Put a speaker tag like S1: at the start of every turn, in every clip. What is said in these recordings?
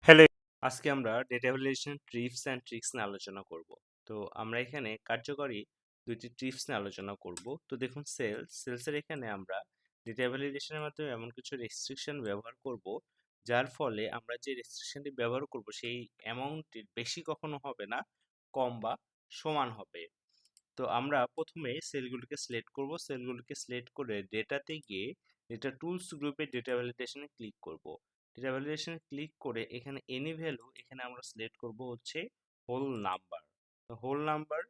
S1: Hello, আজকে আমরা data validation tips and tricks নিয়ে আলোচনা করব। তো আমরা এখানে কার্যকরী দুইটি টিপস নিয়ে আলোচনা করব। তো দেখুন সেলসের এখানে আমরা ডেটা ভ্যালিডেশনের মাধ্যমে এমন কিছু রেস্ট্রিকশন ব্যবহার করব, যার ফলে আমরা যে রেস্ট্রিকশনটি ব্যবহার করব সেই অ্যামাউন্টের বেশি কখনো হবে না, কম বা সমান হবে। তো আমরা প্রথমে সেলগুলোকে সিলেক্ট করব। সেলগুলোকে সিলেক্ট করে ডেটাতে গিয়ে ডেটা টুলস গ্রুপে ডেটা ভ্যালিডেশনে ক্লিক করব। ডেটা ভ্যালিডেশনে ক্লিক করে এখানে এনি ভ্যালু এখানে আমরা সিলেক্ট করব হচ্ছে হোল নাম্বার। তো হোল নাম্বার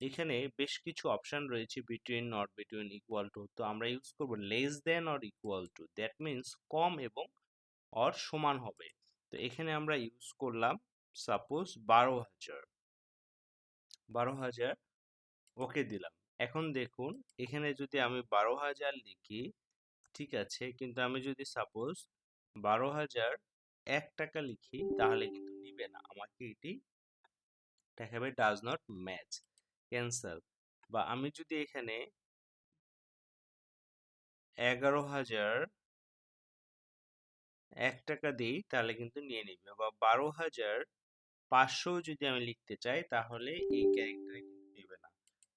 S1: এখানে বেশ কিছু অপশন রয়েছে, between, not between, equal to. তো আমরা ইউজ করব less than or equal to, that means কম এবং অর সমান হবে। তো এখানে আমরা ইউজ করলাম সাপোজ 12,000। 12,000 ওকে দিলাম। এখন দেখুন এখানে যদি আমি 12,000 লিখি, ঠিক আছে, কিন্তু আমি যদি সাপোজ 12,000 1 টাকা লিখি তাহলে কিন্তু নিবে না, আমাকে এটি দেখাবে ডাজ নট ম্যাচ, ক্যান্সেল। বা আমি যদি এখানে 11,000 1 টাকা দিই তাহলে কিন্তু নিয়ে নিবে। বা 12,500 যদি আমি লিখতে চাই তাহলে এই ক্যারেক্টারে কিন্তু নিবে না,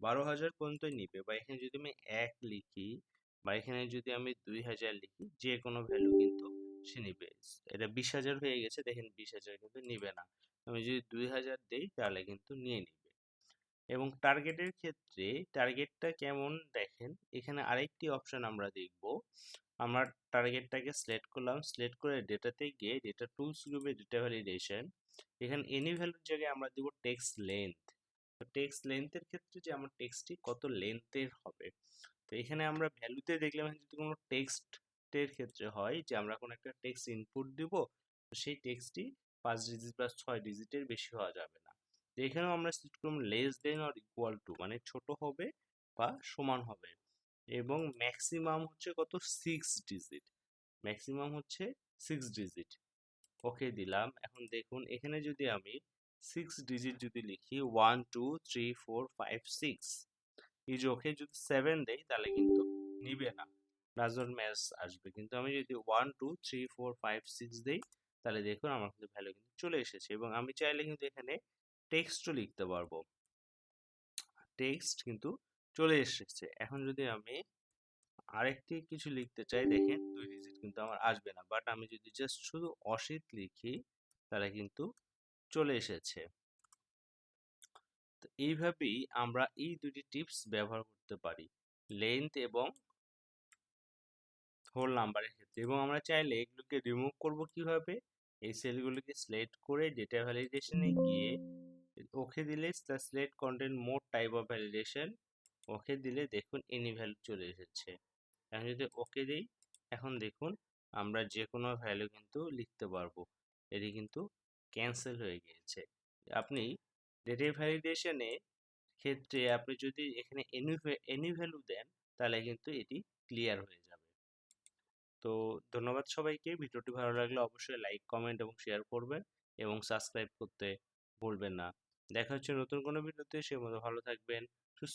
S1: 12,000 পর্যন্ত নিবে। বা এখানে যদি আমি 1 লিখি বা এখানে যদি আমি 2,000 লিখি, যে কোনো ভ্যালু কিন্তু সে নিবে। এটা 20,000 হয়ে গেছে, দেখেন 20,000 কিন্তু নিবে না। আমি যদি 2,000 দেই তাহলে কিন্তু নিয়ে নিবে। এবং টার্গেটের ক্ষেত্রে টার্গেটটা কেমন দেখেন, এখানে আরেকটি অপশন আমরা দেখব। আমরা টার্গেটটাকে সিলেক্ট করলাম, সিলেক্ট করে ডেটাতে গিয়ে ডেটা টুলস গ্রুপে ডেটা ভ্যালিডেশন, এখানে এনি ভ্যালুর জায়গায় আমরা দিব টেক্সট লেন্থ। তো টেক্সট লেন্থের ক্ষেত্রে যে আমার টেক্সটটি কত লেন্থের হবে, তো এখানে আমরা ভ্যালুতে দেখলাম যদি কোনো টেক্সটের ক্ষেত্রে হয় যে আমরা কোনো একটা টেক্সট ইনপুট দিব, তো সেই টেক্সটটি 5 ডিজিট বা 6 ডিজিটের বেশি হওয়া যাবে না। তো এখানেও আমরা সিলেক্ট করলাম less than or equal two, মানে ছোট হবে বা সমান হবে। এবং ম্যাক্সিমাম হচ্ছে কত, 6 ডিজিট, ম্যাক্সিমাম হচ্ছে 6 ডিজিট। ওকে দিলাম। এখন দেখুন এখানে যদি আমি 6 ডিজিট যদি লিখি 1 2 3 4 5 6, এই যে ওকে যদি 7 দেই তাহলে কিন্তু নিবে না, ডাজন্ট ম্যাচ আসবে। কিন্তু আমি যদি 1 2 3 4 5 6 দেই তাহলে দেখুন আমার কিন্তু ভ্যালু কিন্তু চলে এসেছে। এবং আমি চাইলে কিন্তু এখানে টেক্সটও লিখতে পারবো, টেক্সট কিন্তু চলে এসেছে। এখন যদি আমি আরেকটি কিছু লিখতে চাই, দেখেন 2 ডিজিট কিন্তু আমার আসবে না, বাট আমি যদি জাস্ট শুধু অসিত লিখি তাহলে কিন্তু চলে এসেছে। তো এইভাবেই আমরা এই দুটি টিপস ব্যবহার করতে পারি, লেন্থ এবং হোল নাম্বারের ক্ষেত্রে। এবং আমরা চাইলে এগুলোকে রিমুভ করব কিভাবে, এই সেলগুলোকে সিলেক্ট করে ডেটা ভ্যালিডেশনে গিয়ে ওকে দিলে select content mode type of validation, okay দিলে দেখুন এনি ভ্যালু চলে এসেছে। এখন যদি ওকে দিই, এখন দেখুন আমরা যে কোনো ভ্যালু কিন্তু লিখতে পারবো, এটি কিন্তু ক্যান্সেল হয়ে গিয়েছে। আপনি ডেটা ভ্যালিডেশনে ক্ষেত্রে আপনি যদি এখানে এনি ভ্যালু দেন তাহলে কিন্তু এটি ক্লিয়ার হয়ে যাবে। তো ধন্যবাদ সবাইকে। ভিডিওটি ভালো লাগলে অবশ্যই লাইক, কমেন্ট এবং শেয়ার করবেন এবং সাবস্ক্রাইব করতে ভুলবেন না। দেখা হচ্ছে নতুন কোনো ভিডিওতে, সে মতো ভালো থাকবেন।